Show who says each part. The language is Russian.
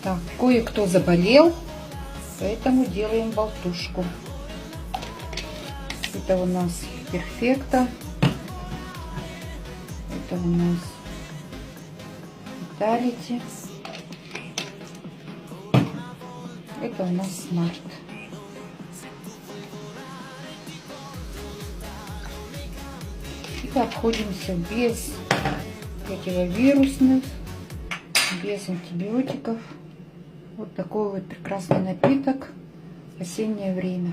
Speaker 1: Так, кое-кто заболел, поэтому делаем болтушку. Это у нас перфекто. Это у нас виталити. Это у нас смарт. И обходимся без противовирусных, без антибиотиков. Вот такой вот прекрасный напиток в осеннее время.